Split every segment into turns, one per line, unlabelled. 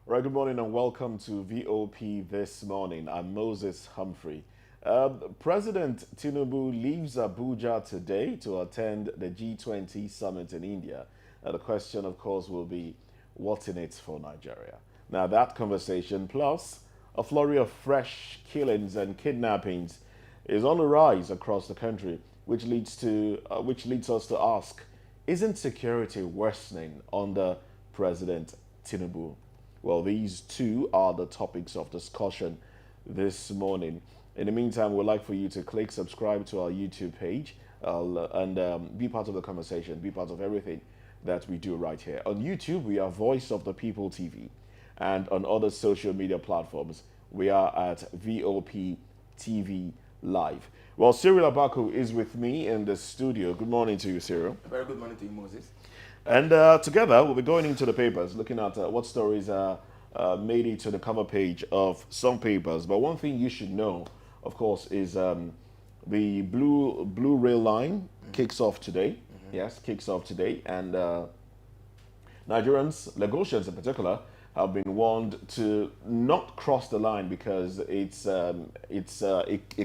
Right, good morning and welcome to VOP This Morning. I'm Moses Humphrey. President Tinubu leaves Abuja today to attend the G20 summit in India. The question, of course, will be what's in it for Nigeria? Now, that conversation, plus a flurry of fresh killings and kidnappings, is on the rise across the country, which leads us to ask: isn't security worsening under President Tinubu? Well, these two are the topics of discussion this morning. In the meantime, we'd like for you to click subscribe to our YouTube page and be part of the conversation, be part of everything that we do right here. On YouTube, we are Voice of the People TV, and on other social media platforms, we are at VOP TV Live. Well, Cyril Abaku is with me in the studio. Good morning to you, Cyril.
A very good morning to you, Moses.
And together, we'll be going into the papers, looking at what stories made it to the cover page of some papers. But one thing you should know, of course, is the blue rail line kicks off today. Yes, kicks off today, and Nigerians, Lagosians in particular, have been warned to not cross the line because it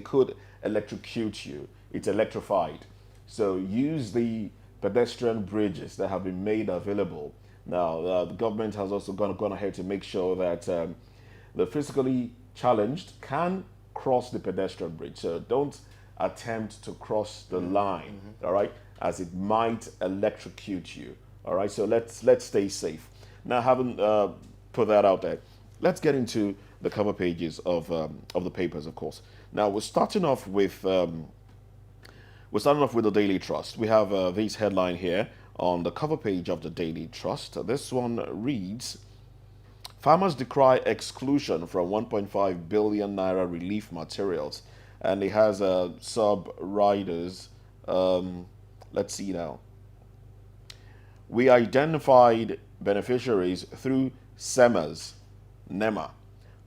could electrocute you. It's electrified. So use the pedestrian bridges that have been made available. Now, the government has also gone ahead to make sure that the physically challenged can cross the pedestrian bridge. So don't attempt to cross the line, all right, as it might electrocute you. All right, so let's stay safe. Now, having put that out there, let's get into the cover pages of the papers, of course. Now, we're starting off with the Daily Trust. We have this headline here on the cover page of the Daily Trust. This one reads: Farmers decry exclusion from 1.5 billion naira relief materials, and it has sub riders. Let's see now. We identified beneficiaries through SEMAs, NEMA.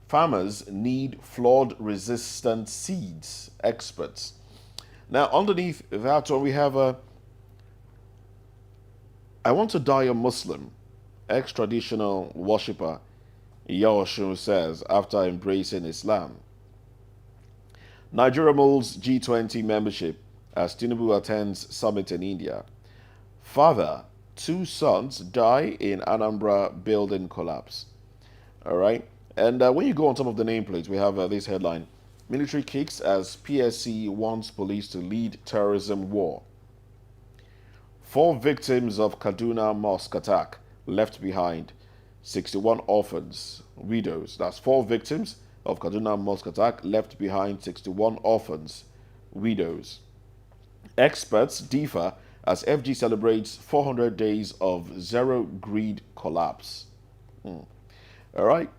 Farmers need flood-resistant seeds. Experts. Now, underneath that one, we have I want to die a Muslim, ex-traditional worshipper Yaoshu says after embracing Islam. Nigeria molds G20 membership as Tinubu attends summit in India. Father, two sons die in Anambra building collapse. All right. And when you go on top of the nameplates, we have this headline: Military kicks as PSC wants police to lead terrorism war. 4 victims of Kaduna mosque attack left behind. 61 orphans, widows. That's 4 victims of Kaduna mosque attack left behind. 61 orphans, widows. Experts differ as FG celebrates 400 days of zero greed collapse. All right.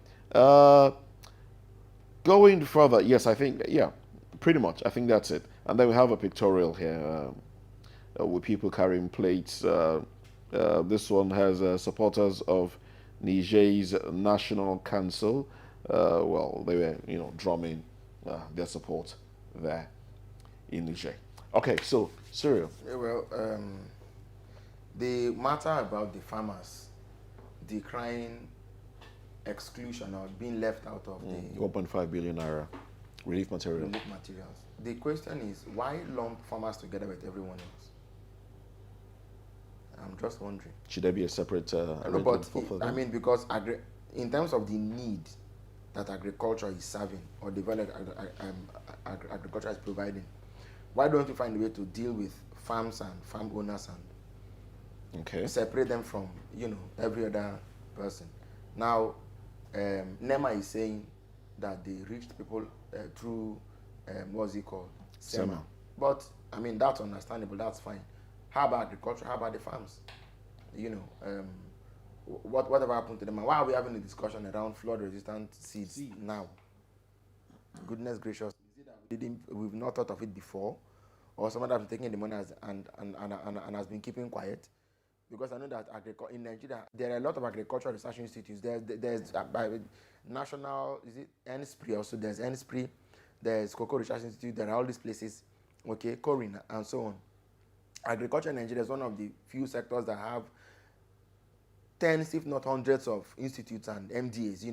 Going further, yes, I think, yeah, pretty much. I think that's it. And then we have a pictorial here with people carrying plates. This one has supporters of Niger's National Council. Well, they were, drumming their support there in Niger. Okay, so, Cyril.
Yeah, well, the matter about the farmers decrying exclusion or being left out of the
1.5 billion naira relief material.
relief materials. The question is, why lump farmers together with everyone else? I'm just wondering.
Should there be a separate
No,
arrangement
but
for
I
them?
mean, because in terms of the need that agriculture is serving or developed agriculture is providing, why don't you find a way to deal with farms and farm owners and
Okay.
separate them from every other person? Now, NEMA is saying that they reached people through what's it called,
SEMA.
But I mean, that's understandable. That's fine. How about agriculture? How about the farms? Whatever happened to them? And why are we having a discussion around flood-resistant seeds now? Goodness gracious! Is it that we've not thought of it before, or someone has been taking the money and has been keeping quiet? Because I know that in Nigeria, there are a lot of agricultural research institutes. There's national, is it NSPRI also? There's NSPRI, there's Cocoa Research Institute, there are all these places, okay, Corin, and so on. Agriculture in Nigeria is one of the few sectors that have tens, if not hundreds of institutes and MDAs,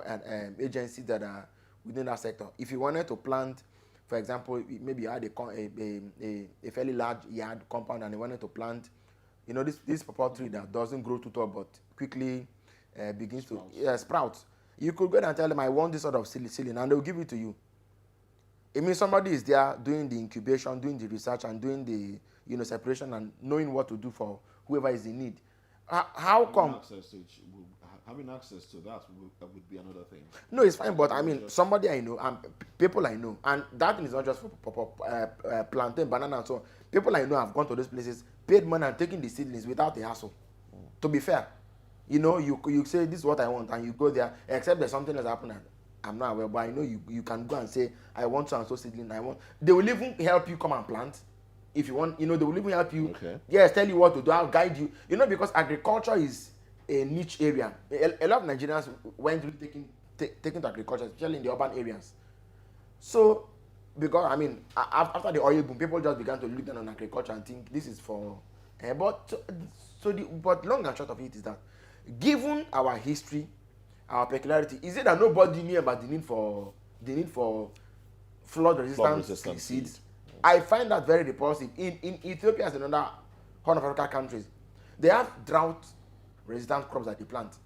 and agencies that are within that sector. If you wanted to plant, for example, maybe you had a fairly large yard compound and you wanted to plant, this pawpaw tree that doesn't grow too tall but quickly begins to sprout. You could go and tell them, I want this sort of ceiling, and they'll give it to you. It means somebody is there doing the incubation, doing the research, and doing the separation and knowing what to do for whoever is in need. How come?
Having access to that would be another thing.
No, it's fine, but I mean, somebody I know, and people I know, and that thing is not just for plantain, banana, and so on. People I know have gone to those places, paid money, and taken the seedlings without a hassle. To be fair, you say this is what I want, and you go there, except there's something that's happening. I'm not aware, but I know you can go and say, I want to and so seedling. They will even help you come and plant. If you want, they will even help you.
Okay.
Yes, tell you what to do, I'll guide you. Because agriculture is a niche area. A lot of Nigerians went through taking to agriculture, especially in the urban areas. So, because after the oil boom, people just began to look down on agriculture and think this is for. But long and short of it is that, given our history, our peculiarity, is it that nobody knew about the need for flood-resistant seeds? I find that very repulsive. In Ethiopia, as in other Horn of Africa countries, they have drought-resistant crops that they plant.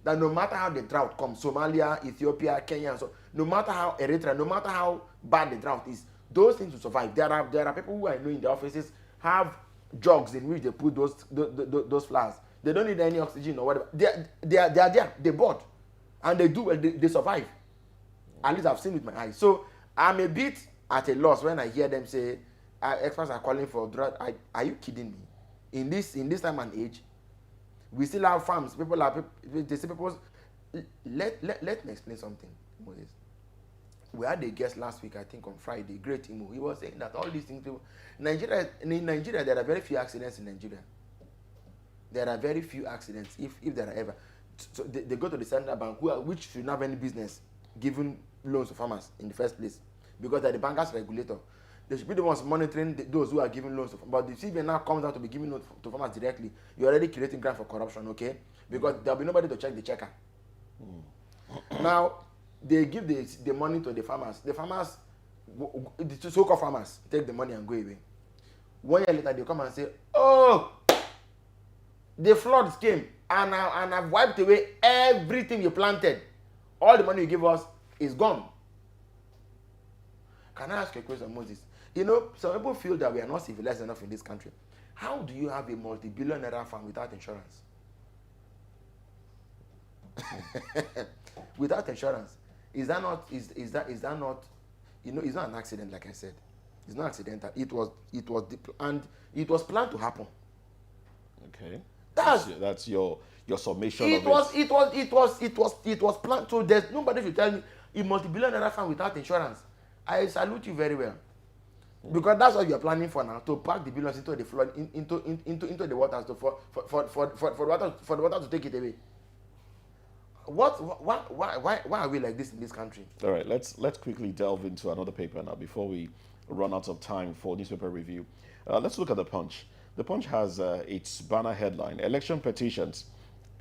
That no matter how the drought comes, Somalia, Ethiopia, Kenya, and so, no matter how Eritrea, no matter how bad the drought is, those things will survive. There are people who I know in the offices have jugs in which they put those flowers. They don't need any oxygen or whatever. They are there. They bored, and they do well. They survive. At least I've seen with my eyes. So I'm a bit at a loss when I hear them say experts are calling for drought. Are you kidding me? In this time and age, we still have farms. They say people. Let me explain something, Moses. We had a guest last week, I think on Friday, Great Imo. He was saying that all these things, in Nigeria, there are very few accidents in Nigeria. There are very few accidents, if there are ever. So they go to the central bank, which should not have any business giving loans to farmers in the first place, because they're the bankers regulator. They should be the ones monitoring those who are giving loans. But the CBN now comes out to be giving loans to farmers directly. You're already creating ground for corruption, okay? Because there'll be nobody to check the checker. Now, they give the money to the farmers. The farmers, the so-called farmers, take the money and go away. 1 year later, they come and say, oh, the floods came and I've wiped away everything you planted. All the money you give us is gone. Can I ask you a question, Moses? Some people feel that we are not civilized enough in this country. How do you have a multi-billion-naira farm without insurance? Without insurance, is that not? It's not an accident, like I said. It's not accidental. It was planned to happen.
Okay. That's your summation of
it. It was planned. So there's nobody should tell me a multi-billion-naira farm without insurance. I salute you very well, because that's what you are planning for now, to pack the billions into the flood, into the waters, for the water to take it away. Why are we like this in this country?
All right, let's quickly delve into another paper now before we run out of time for newspaper review. Let's look at the Punch. The Punch has its banner headline: Election petitions.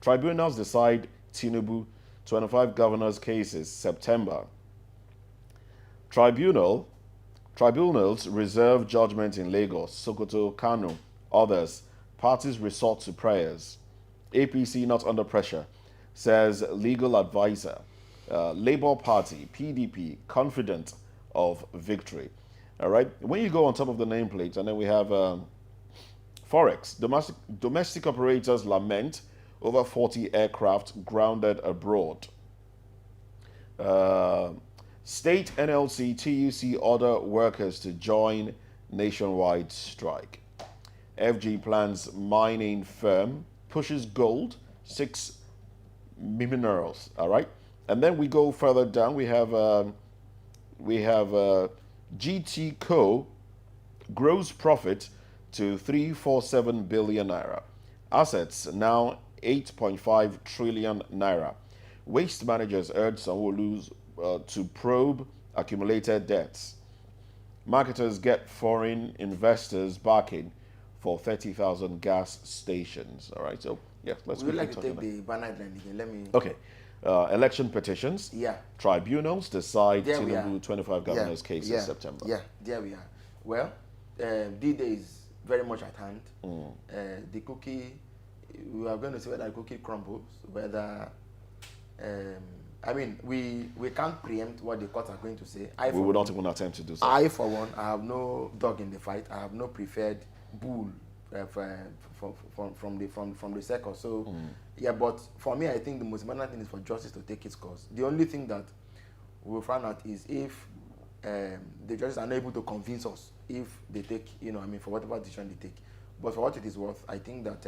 Tribunals decide Tinubu 25 governors' cases September. Tribunals reserve judgment in Lagos, Sokoto, Kano, others. Parties resort to prayers. APC not under pressure, says legal advisor. Labour Party, PDP, confident of victory. All right. When you go on top of the nameplate, and then we have Forex. Domestic operators lament over 40 aircraft grounded abroad. State NLC, TUC order workers to join nationwide strike. FG plans mining firm pushes gold, 6 minerals. All right, and then we go further down. We have GT Co. gross profit to 347 billion naira. Assets now 8.5 trillion naira. Waste managers urge Sanwo-Olu to probe accumulated debts. Marketers get foreign investors backing for 30,000 gas stations. All right, so Yes, let's
Would you
quickly
like to
touch
take
on that.
the banner headline again? Let me.
Okay. Election petitions.
Yeah.
Tribunals decide
There we are.
Tinubu 25
Yeah.
governors case in
Yeah.
September.
Yeah. There we are. Well, D-Day is very much at hand. The cookie, we are going to see whether the cookie crumbles, whether. I mean, we can't preempt what the courts are going to say.
We will not even attempt to do so.
I, for one, I have no dog in the fight. I have no preferred bull from the circle. So, yeah, but for me, I think the most important thing is for justice to take its course. The only thing that we'll find out is if the judges are not able to convince us if they take, for whatever decision they take. But for what it is worth, I think that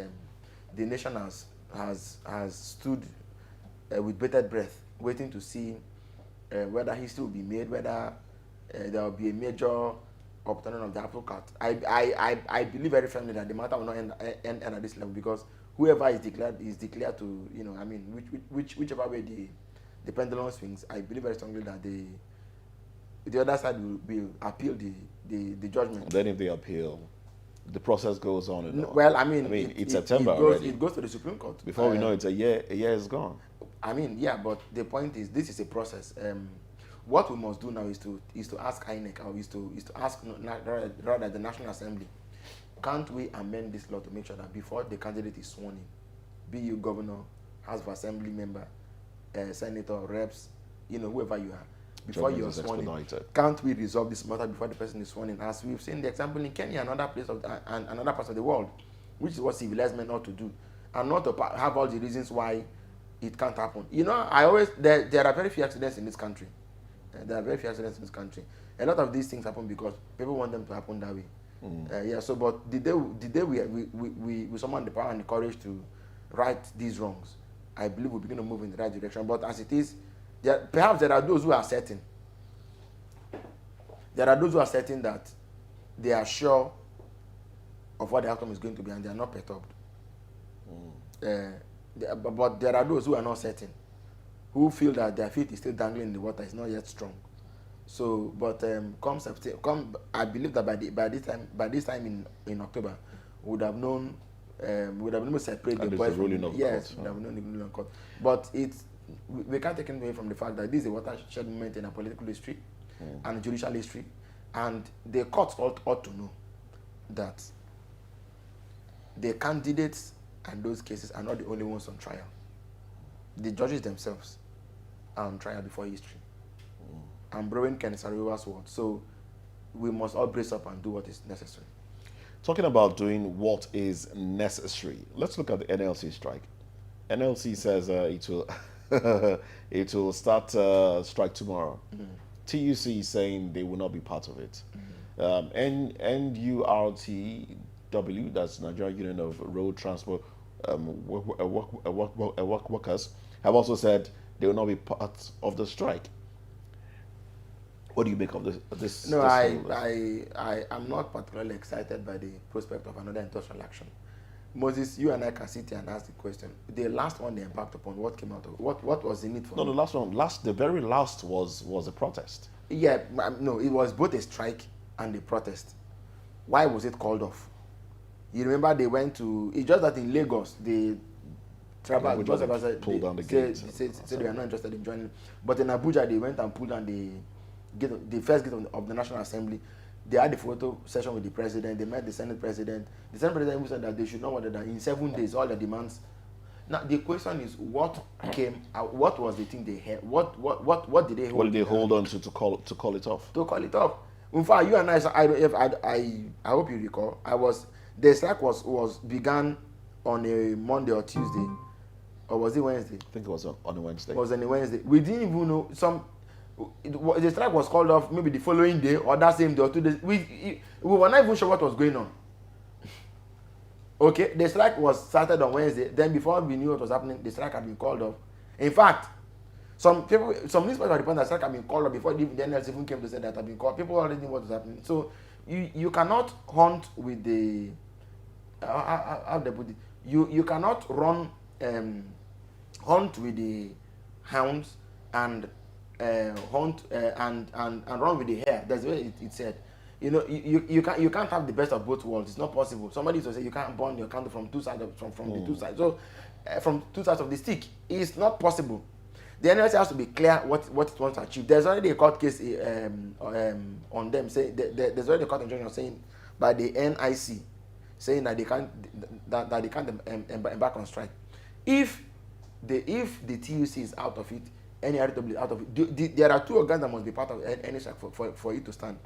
the nation has stood with bated breath, waiting to see whether history will be made, whether there will be a major upturning of the apple cart. I believe very firmly that the matter will not end at this level, because whoever is declared to, whichever way the pendulum swings, I believe very strongly that the other side will appeal the judgment.
Then if they appeal, the process goes on and on.
Well,
it's September already.
It goes to the Supreme Court.
Before we know it, a year is gone.
Yeah, but the point is, this is a process. What we must do now is to ask INEC, or is to ask rather the National Assembly, can't we amend this law to make sure that before the candidate is sworn in, be you governor, House of Assembly member, senator, reps, whoever you are, before you are sworn in, can't we resolve this matter before the person is sworn in? As we've seen the example in Kenya and other places and another parts of the world, which is what civilized men ought to do, and not to have all the reasons why it can't happen. There are very few accidents in this country. There are very few accidents in this country. A lot of these things happen because people want them to happen that way. But the day we summon the power and the courage to right these wrongs, I believe we're beginning to move in the right direction. But as it is, perhaps there are those who are certain. There are those who are certain that they are sure of what the outcome is going to be, and they are not perturbed. But there are those who are not certain, who feel that their feet is still dangling in the water, is not yet strong. So, but I believe that by this time in October, we would have known, would have been able to separate the boys from the yes, would have known the ruling of court. But we can't take it away from the fact that this is a watershed moment in our political history and judicial history, and the courts ought to know that the candidates and those cases are not the only ones on trial. The judges themselves are on trial before history. I'm borrowing Ken Sariwa's word. So we must all brace up and do what is necessary.
Talking about doing what is necessary, let's look at the NLC strike. NLC says it will start strike tomorrow. TUC is saying they will not be part of it. NURTW, that's Nigeria Union of Road Transport Workers, have also said they will not be part of the strike. What do you make of this?
No, I'm not particularly excited by the prospect of another industrial action. Moses, you and I can sit here and ask the question. The last one they embarked upon, what came out of what was in it for?
No, the last one, the very last was a protest.
Yeah, no, it was both a strike and a protest. Why was it called off? You remember they went to, it's just that in Lagos, they traveled,
pulled down the gate.
Said they were not interested in joining. But in Abuja, they went and pulled down the first gate of the National Assembly. They had a photo session with the president. They met the Senate president. The Senate president said that they should not order that in 7 days, all the demands. Now, the question is, what came out? What was the thing they had? What did they hold?
What did they hold on to call it off?
To call it off. In fact, you and I hope you recall, the strike was began on a Monday or Tuesday, or was it Wednesday?
I think it was on a Wednesday.
It was on a Wednesday. We didn't even know the strike was called off maybe the following day or that same day or 2 days. We were not even sure what was going on. Okay, the strike was started on Wednesday. Then before we knew what was happening, the strike had been called off. In fact, some newspapers are reporting that strike had been called off before the NLC even came to say that had been called. People already knew what was happening. So you cannot hunt with the how they put it. You cannot hunt with the hounds and hunt and run with the hare. That's the way it said. You know, you can't have the best of both worlds. It's not possible. Somebody used to say you can't burn your candle from two sides from the two sides. So from two sides of the stick, it's not possible. The NLC has to be clear what it wants to achieve. There's already a court case on them. There's already a court injunction saying by the NIC saying that they can't embark on strike. If the TUC is out of it, NURTW is out of it. There are two organs that must be part of any strike for it to stand: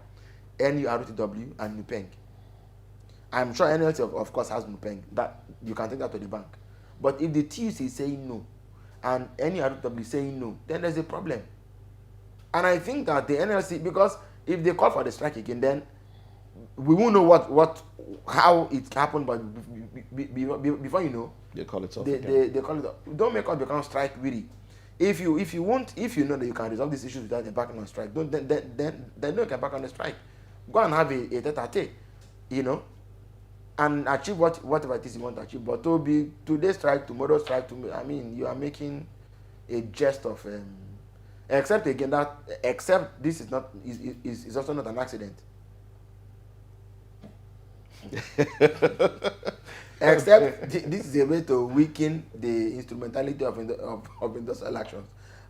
NURTW and NUPENG. I'm sure NLC of course has NUPENG. That you can take that to the bank. But if the TUC is saying no and NURTW is saying no, then there's a problem. And I think that the NLC, because if they call for the strike again, then we won't know how it happened, but before you know,
they call it off.
They call it off. Don't make us become strike weary. If you know that you can resolve these issues without embarking on strike, then don't embark on the strike. Go and have a tete-a-tete, you know, and achieve whatever it is you want to achieve. But to be today strike, tomorrow strike, I mean, you are making a jest of except this is not is also not an accident. Except this is a way to weaken the instrumentality of industrial actions.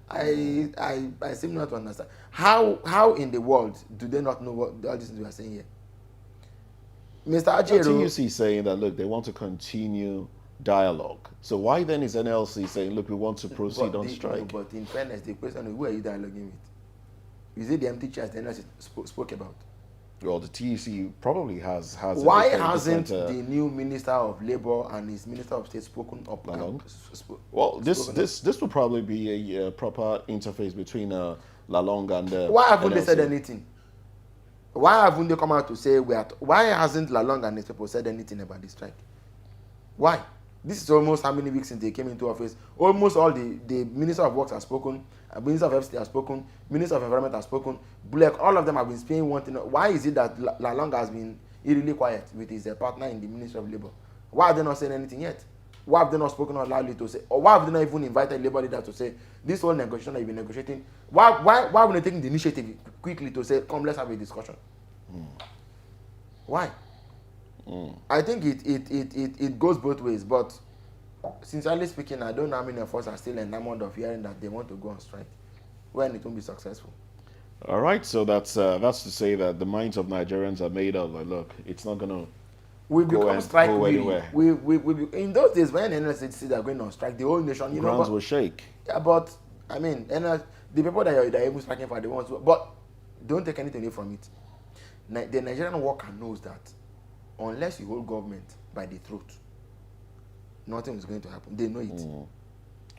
I seem not to understand how in the world do they not know what all these things we are saying here. Mr. Ajero,
TUC is saying that look, they want to continue dialogue. So why then is NLC saying look, we want to proceed on strike?
No, but in fairness, the question is who are you dialoguing with? Is it the empty chairs the NLC spoke about?
Well, the TUC probably has.
Why hasn't the new Minister of Labour and his Minister of State spoken up?
Well, this will probably be a proper interface between Lalong and.
Why haven't
NLC.
they said anything? Why haven't they come out to say why hasn't Lalong and his people said anything about the strike? Why? This is almost how many weeks since they came into office. Almost all the Minister of Works has spoken, Minister of FCT has spoken, Minister of Environment has spoken, Bullock, all of them have been saying one thing. Why is it that Lalong has been really quiet with his partner in the Ministry of Labour? Why have they not said anything yet? Why have they not spoken out loudly to say, or why have they not even invited Labour leaders to say, this whole negotiation that you've been negotiating, why haven't they taken the initiative quickly to say, come, let's have a discussion? Why? I think it goes both ways, but sincerely speaking, I don't know how many of us are still enamored of hearing that they want to go on strike when it won't be successful.
All right, so that's to say that the minds of Nigerians are made up. Like, look, it's not going to
we become strike weary. We in those days when NLC are going on strike, the whole nation, you
grounds
know,
will shake.
Yeah, but I mean, the people that are even striking for the ones, but don't take anything away from it. The Nigerian worker knows that unless you hold government by the throat, nothing is going to happen. They know it.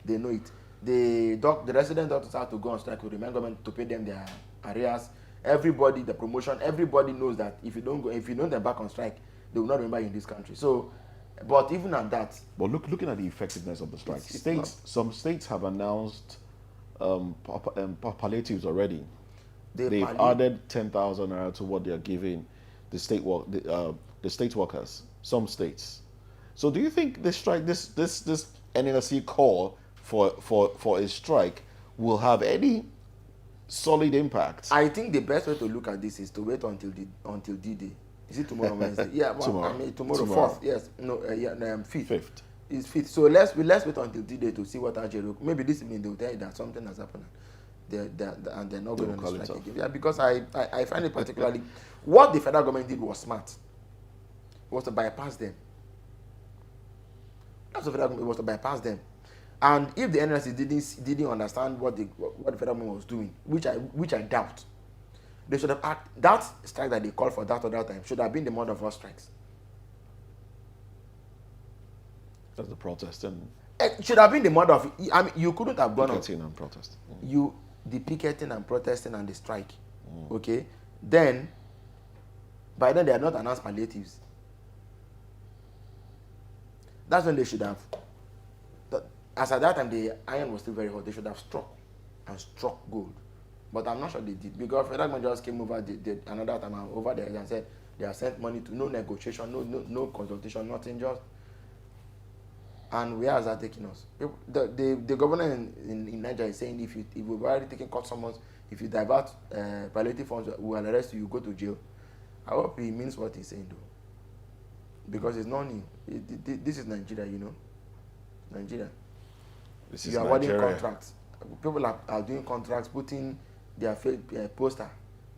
They know it. The resident doctors have to go on strike to remind government to pay them their arrears. Everybody, the promotion, everybody knows that if you don't embark on strike, they will not remember you in this country. So, but even at that.
But looking at the effectiveness of the strike, some states have announced palliatives already. They've added 10,000 naira to what they are giving the state workers. Some states. So, do you think this strike, this NLC call for a strike will have any solid impact?
I think the best way to look at this is to wait until D-Day. Is it tomorrow Wednesday? Yeah, well, tomorrow. I mean tomorrow. 4th. Yes, no, 5th. It's 5th. So let's wait until D-Day to see what Ajero. Maybe this evening they will tell you that something has happened. And they're not going to strike again. Yeah, because I find it particularly what the federal government did was smart. It was to bypass them. That's the federal government was to bypass them. And if the NLC didn't understand what the federal government was doing, which I doubt, they should have acted. That strike that they called for that other time should have been the mother of all strikes.
That's the protest, and
it should have been the mother of. I mean, you couldn't have gone on
picketing and protest.
The picketing and protesting and the strike. Okay, then by then they had not announced palliatives. That's when they should have. As at that time, the iron was still very hot. They should have struck gold. But I'm not sure they did, because federal government just came over another time over there and said they have sent money to no negotiation, no consultation, nothing, just. And where has that taken us? The governor in Nigeria is saying if we've already taken court summons, if you divert palliative funds, we will arrest you, you go to jail. I hope he means what he's saying though, because it's not new. This is Nigeria, you know. Nigeria.
This is
You are awarding
Nigeria.
contracts. People are doing contracts, putting their fake poster.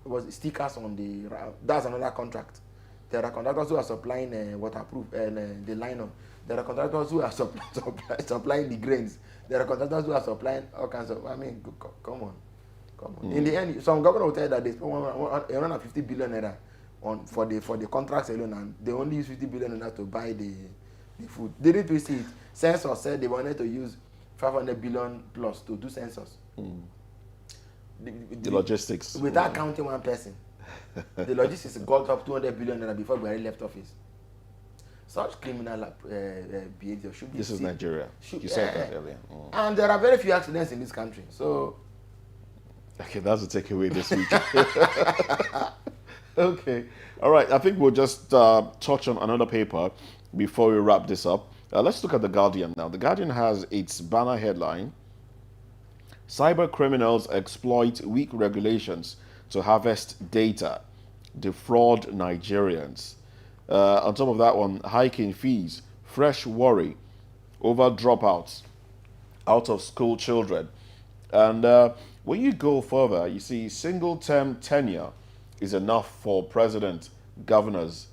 It was stickers on the. That's another contract. There are contractors who are supplying waterproof and the liner. There are contractors who are supplying the grains. There are contractors who are supplying all kinds of. I mean, come on. In the end, some government will tell you that they spend 150 billion naira for the contracts alone, and they only use 50 billion naira to buy the food. Didn't we see it? Census said they wanted to use 500 billion plus to do census.
The logistics.
Without counting one person. The logistics got up 200 billion naira before Buhari left office. Such criminal behavior should be.
This is Nigeria. You said that earlier.
And there are very few accidents in this country. So.
Okay, that's the takeaway this week. Okay. All right. I think we'll just touch on another paper before we wrap this up. Let's look at The Guardian now. The Guardian has its banner headline: Cyber criminals exploit weak regulations to harvest data, defraud Nigerians. On top of that one, hiking fees, fresh worry over dropouts, out of school children. And when you go further, you see single-term tenure is enough for president, governors.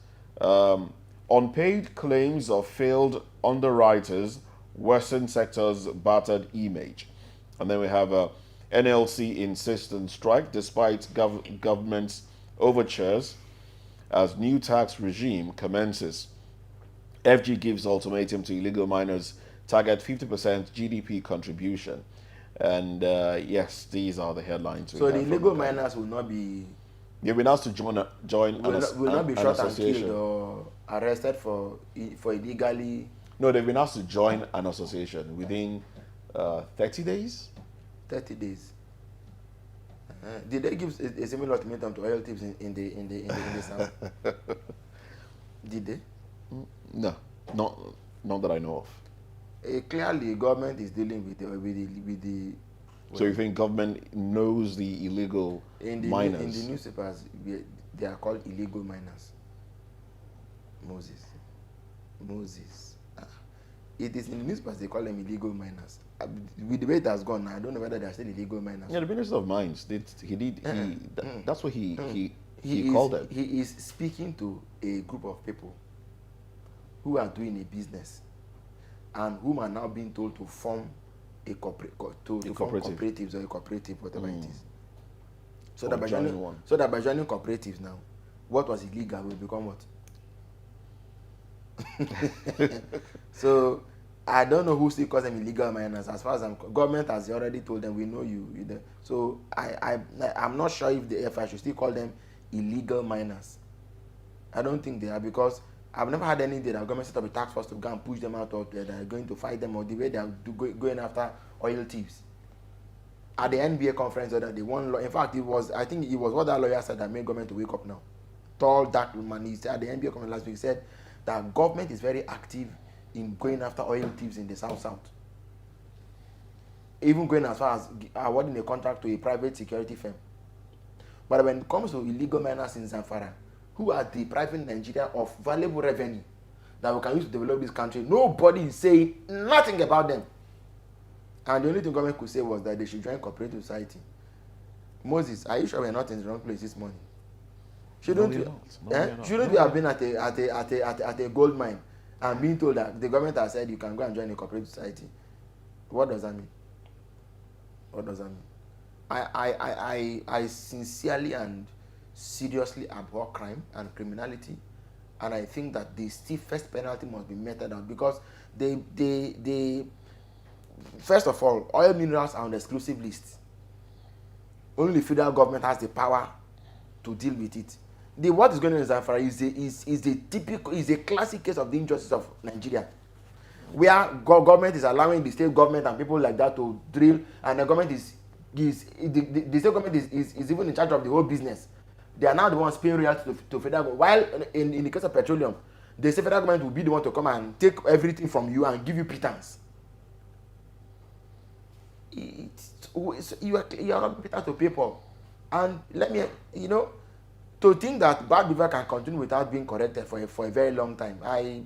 Unpaid claims of failed underwriters worsen sector's battered image. And then we have NLC insists on strike despite government's overtures as new tax regime commences. FG gives ultimatum to illegal miners, target 50% GDP contribution. And yes, these are the headlines.
So the illegal miners will not be.
They've been asked to join
will not be
an
shot and
association.
killed or arrested for illegally.
No, they've been asked to join an association within 30 days.
30 days. Did they give a similar ultimatum to oil thieves in the south? Did they?
No, not that I know of.
Clearly, government is dealing with the.
So you think government knows the illegal miners?
In the newspapers, they are called illegal miners. Moses. It is in the newspapers they call them illegal miners. With the way it has gone, I don't know whether they are still illegal miners.
Yeah, the Minister of Mines that's what he called them.
He is speaking to a group of people who are doing a business and whom are now being told to form form cooperatives or a cooperative, whatever it is. So that by joining cooperatives now, what was illegal will become what? So I don't know who still calls them illegal miners. As far as government has already told them, we know you there. So I'm not sure if I should still call them illegal miners. I don't think they are, because I've never had any day that government set up a task force to go and push them out, or that are going to fight them, or the way they are going after oil thieves. At the NBA conference, that they won. In fact, I think it was what that lawyer said that made government to wake up now. Tall, dark man. He said at the NBA conference last week, he said that government is very active in going after oil thieves in the south. Even going as far as awarding a contract to a private security firm. But when it comes to illegal miners in Zamfara, who are depriving Nigeria of valuable revenue that we can use to develop this country, nobody is saying nothing about them. And the only thing government could say was that they should join cooperative society. Moses, are you sure we're not in the wrong place this morning? Shouldn't we have been at a gold mine and being told that the government has said you can go and join a cooperative society? What does that mean? What does that mean? I sincerely and seriously abhor crime and criminality, and I think that the stiffest penalty must be meted out, because they first of all, oil minerals are on the exclusive list. Only the federal government has the power to deal with it. What is going on in Zamfara is a classic case of the injustice of Nigeria, where government is allowing the state government and people like that to drill, and the government the state government is even in charge of the whole business. They are now the ones paying royalties to federal government. While in the case of petroleum, the federal government will be the one to come and take everything from you and give you pittance. You are not pittance to people. And let me, to think that bad behavior can continue without being corrected for a very long time, I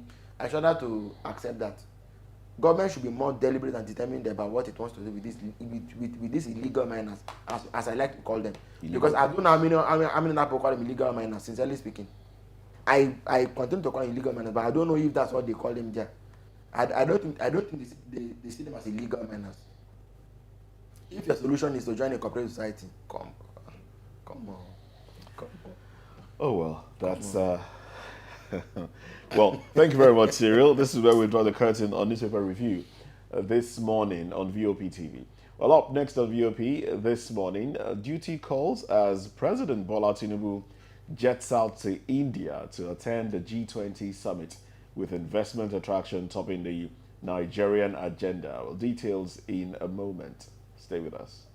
shudder to accept that. Government should be more deliberate and determined about what it wants to do with these illegal miners, as I like to call them. Illegal. Because I don't know how many people call them illegal miners, sincerely speaking. I continue to call them illegal miners, but I don't know if that's what they call them there. I don't think they see them as illegal miners. If your solution is to join a cooperative society, come on.
Oh well, that's well, thank you very much, Cyril. This is where we draw the curtain on newspaper review this morning on VOP TV. Well, up next on VOP this morning, duty calls as President Bola Tinubu jets out to India to attend the G20 summit with investment attraction topping the Nigerian agenda. Well, details in a moment. Stay with us.